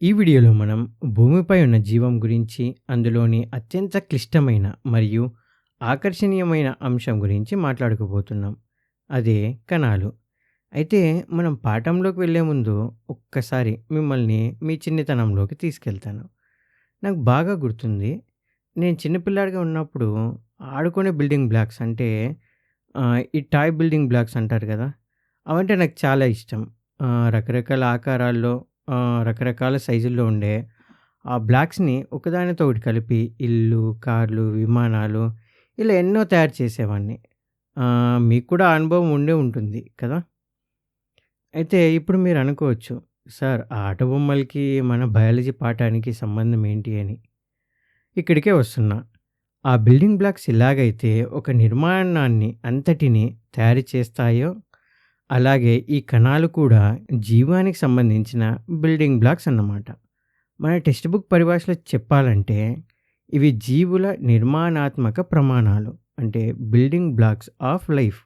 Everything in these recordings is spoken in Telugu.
ఈ వీడియోలో మనం భూమిపై ఉన్న జీవం గురించి, అందులోని అత్యంత క్లిష్టమైన మరియు ఆకర్షణీయమైన అంశం గురించి మాట్లాడుకోబోతున్నాం. అదే కణాలు. అయితే మనం పాఠంలోకి వెళ్ళే ముందు ఒక్కసారి మిమ్మల్ని మీ చిన్నతనంలోకి తీసుకెళ్తాను. నాకు బాగా గుర్తుంది. నేను చిన్న పిల్లాడిగా ఉన్నప్పుడు ఆడుకునే బిల్డింగ్ బ్లాక్స్ అంటే ఈ టాయ్ బిల్డింగ్ బ్లాక్స్ అంటారు కదా! అవంటే నాకు చాలా ఇష్టం. రకరకాల ఆకారాల్లో రకరకాల సైజుల్లో ఉండే ఆ బ్లాక్స్‌ని ఒకదానితో ఒకటి కలిపి ఇల్లు, కార్లు, విమానాలు ఇలా ఎన్నో తయారు చేసేవాడిని. మీకు కూడా ఆ అనుభవం ఉండే ఉంటుంది కదా! అయితే ఇప్పుడు మీరు అనుకోవచ్చు, సార్ ఆ ఆట బొమ్మలకి మన బయాలజీ పాఠానికి సంబంధం ఏంటి అని. ఇక్కడికే వస్తున్నా. ఆ బిల్డింగ్ బ్లాక్స్ ఎలాగైతే ఒక నిర్మాణాన్ని అంతటిని తయారు చేస్తాయో, అలాగే ఈ కణాలు కూడా జీవానికి సంబంధించిన బిల్డింగ్ బ్లాక్స్ అన్నమాట. మన టెక్స్ట్ బుక్ పరిభాషలో చెప్పాలంటే, ఇవి జీవుల నిర్మాణాత్మక ప్రమాణాలు. అంటే బిల్డింగ్ బ్లాక్స్ ఆఫ్ లైఫ్.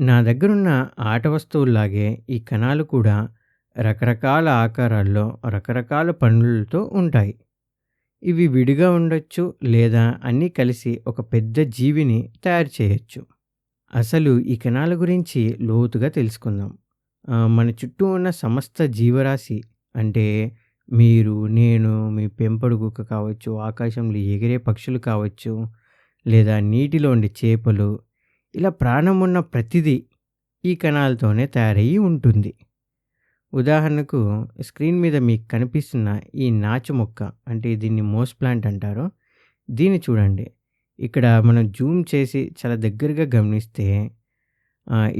నా దగ్గరున్న ఆట వస్తువుల్లాగే ఈ కణాలు కూడా రకరకాల ఆకారాల్లో, రకరకాల పనులతో ఉంటాయి. ఇవి విడిగా ఉండొచ్చు, లేదా అన్నీ కలిసి ఒక పెద్ద జీవిని తయారు చేయొచ్చు. అసలు ఈ కణాల గురించి లోతుగా తెలుసుకుందాం. మన చుట్టూ ఉన్న సమస్త జీవరాశి అంటే మీరు, నేను, మీ పెంపుడు కుక్క కావచ్చు, ఆకాశంలో ఎగిరే పక్షులు కావచ్చు, లేదా నీటిలో ఉండే చేపలు, ఇలా ప్రాణం ఉన్న ప్రతిదీ ఈ కణాలతోనే తయారయ్యి ఉంటుంది. ఉదాహరణకు స్క్రీన్ మీద మీకు కనిపిస్తున్న ఈ నాచు మొక్క, అంటే దీన్ని మోస్ ప్లాంట్ అంటారు. దీన్ని చూడండి. ఇక్కడ మనం జూమ్ చేసి చాలా దగ్గరగా గమనిస్తే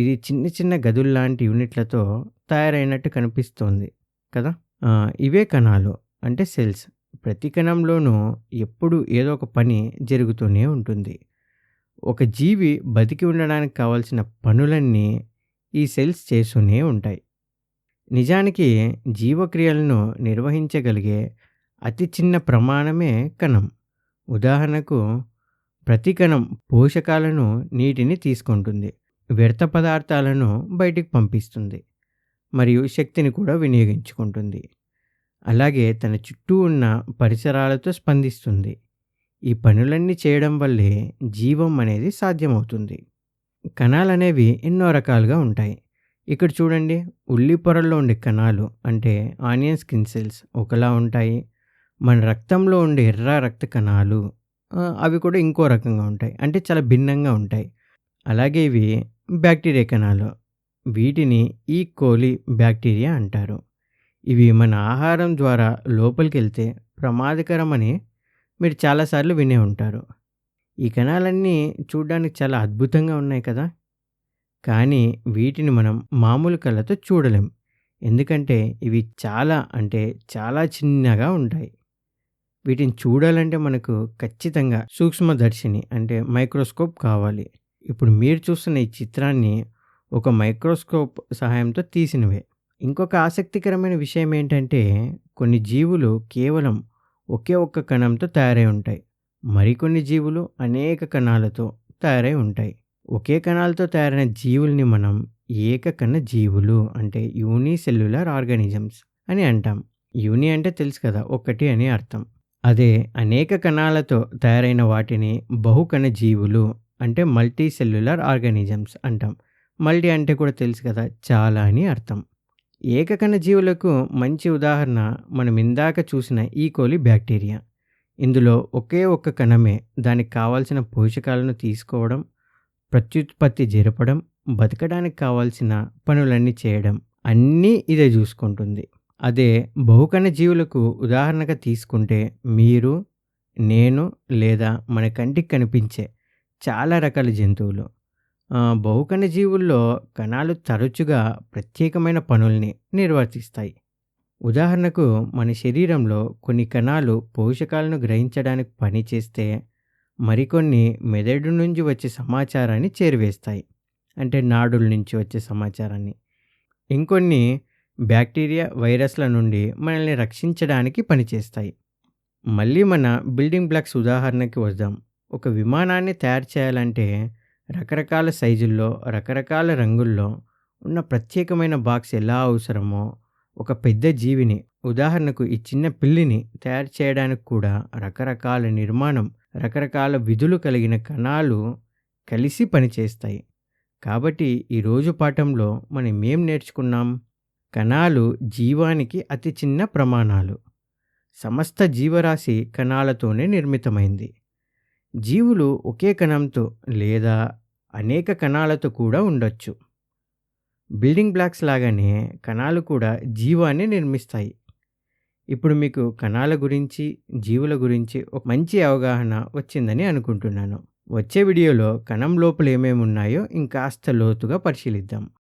ఇది చిన్న చిన్న గదుల్లాంటి యూనిట్లతో తయారైనట్టు కనిపిస్తోంది కదా! ఇవే కణాలు, అంటే సెల్స్. ప్రతి కణంలోనూ ఎప్పుడూ ఏదో ఒక పని జరుగుతూనే ఉంటుంది. ఒక జీవి బతికి ఉండడానికి కావాల్సిన పనులన్నీ ఈ సెల్స్ చేస్తూనే ఉంటాయి. నిజానికి జీవక్రియలను నిర్వహించగలిగే అతి చిన్న ప్రమాణమే కణం. ఉదాహరణకు ప్రతి కణం పోషకాలను, నీటిని తీసుకుంటుంది, వ్యర్థ పదార్థాలను బయటికి పంపిస్తుంది, మరియు శక్తిని కూడా వినియోగించుకుంటుంది. అలాగే తన చుట్టూ ఉన్న పరిసరాలతో స్పందిస్తుంది. ఈ పనులన్నీ చేయడం వల్లే జీవం అనేది సాధ్యమవుతుంది. కణాలనేవి ఎన్నో రకాలుగా ఉంటాయి. ఇక్కడ చూడండి, ఉల్లి పొరల్లో ఉండే కణాలు అంటే ఆనియన్ స్కిన్ సెల్స్ ఒకలా ఉంటాయి. మన రక్తంలో ఉండే ఎర్ర రక్త కణాలు అవి కూడా ఇంకో రకంగా ఉంటాయి. అంటే చాలా భిన్నంగా ఉంటాయి. అలాగే ఇవి బ్యాక్టీరియా కణాలు. వీటిని ఈ కోలి బ్యాక్టీరియా అంటారు. ఇవి మన ఆహారం ద్వారా లోపలికెళ్తే ప్రమాదకరమని మీరు చాలాసార్లు వినే ఉంటారు. ఈ కణాలన్నీ చూడ్డానికి చాలా అద్భుతంగా ఉన్నాయి కదా! కానీ వీటిని మనం మామూలు కళ్ళతో చూడలేం. ఎందుకంటే ఇవి చాలా, అంటే చాలా చిన్నగా ఉంటాయి. వీటిని చూడాలంటే మనకు ఖచ్చితంగా సూక్ష్మదర్శిని అంటే మైక్రోస్కోప్ కావాలి. ఇప్పుడు మీరు చూస్తున్న ఈ చిత్రాన్ని ఒక మైక్రోస్కోప్ సహాయంతో తీసినవే. ఇంకొక ఆసక్తికరమైన విషయం ఏంటంటే, కొన్ని జీవులు కేవలం ఒకే ఒక్క కణంతో తయారై ఉంటాయి. మరికొన్ని జీవులు అనేక కణాలతో తయారై ఉంటాయి. ఒకే కణాలతో తయారైన జీవుల్ని మనం ఏకకణ జీవులు అంటే యూనిసెల్యులర్ ఆర్గానిజమ్స్ అని అంటాం. యూని అంటే తెలుసు కదా, ఒకటి అని అర్థం. అదే అనేక కణాలతో తయారైన వాటిని బహుకణ జీవులు అంటే మల్టీ సెల్యులర్ ఆర్గానిజమ్స్ అంటాం. మల్టీ అంటే కూడా తెలుసు కదా, చాలా అని అర్థం. ఏకకణ జీవులకు మంచి ఉదాహరణ మనం ఇందాక చూసిన ఈ కోలి బ్యాక్టీరియా. ఇందులో ఒకే ఒక్క కణమే దానికి కావాల్సిన పోషకాలను తీసుకోవడం, ప్రత్యుత్పత్తి జరపడం, బతకడానికి కావాల్సిన పనులన్నీ చేయడం అన్నీ ఇదే చూసుకుంటుంది. అదే బహుకణ జీవులకు ఉదాహరణగా తీసుకుంటే మీరు, నేను, లేదా మన కంటికి కనిపించే చాలా రకాల జంతువులు. బహుకణ జీవుల్లో కణాలు తరచుగా ప్రత్యేకమైన పనుల్ని నిర్వర్తిస్తాయి. ఉదాహరణకు మన శరీరంలో కొన్ని కణాలు పోషకాలను గ్రహించడానికి పనిచేస్తే, మరికొన్ని మెదడు నుంచి వచ్చే సమాచారాన్ని చేరవేస్తాయి. అంటే నాడుల నుంచి వచ్చే సమాచారాన్ని. ఇంకొన్ని బ్యాక్టీరియా, వైరస్ల నుండి మనల్ని రక్షించడానికి పనిచేస్తాయి. మళ్ళీ మన బిల్డింగ్ బ్లాక్స్ ఉదాహరణకి వద్దాం. ఒక విమానాన్ని తయారు చేయాలంటే రకరకాల సైజుల్లో, రకరకాల రంగుల్లో ఉన్న ప్రత్యేకమైన బాక్స్ ఎలా అవసరమో, ఒక పెద్ద జీవిని, ఉదాహరణకు ఈ చిన్న పిల్లిని తయారు చేయడానికి కూడా రకరకాల నిర్మాణం, రకరకాల విధులు కలిగిన కణాలు కలిసి పనిచేస్తాయి. కాబట్టి ఈరోజు పాఠంలో మనం ఏం నేర్చుకున్నాం? కణాలు జీవానికి అతి చిన్న ప్రమాణాలు. సమస్త జీవరాశి కణాలతోనే నిర్మితమైంది. జీవులు ఒకే కణంతో లేదా అనేక కణాలతో కూడా ఉండొచ్చు. బిల్డింగ్ బ్లాక్స్ లాగానే కణాలు కూడా జీవాన్ని నిర్మిస్తాయి. ఇప్పుడు మీకు కణాల గురించి, జీవుల గురించి ఒక మంచి అవగాహన వచ్చిందని అనుకుంటున్నాను. వచ్చే వీడియోలో కణం లోపల ఏమేమి ఉన్నాయో ఇంకాస్త లోతుగా పరిశీలిద్దాం.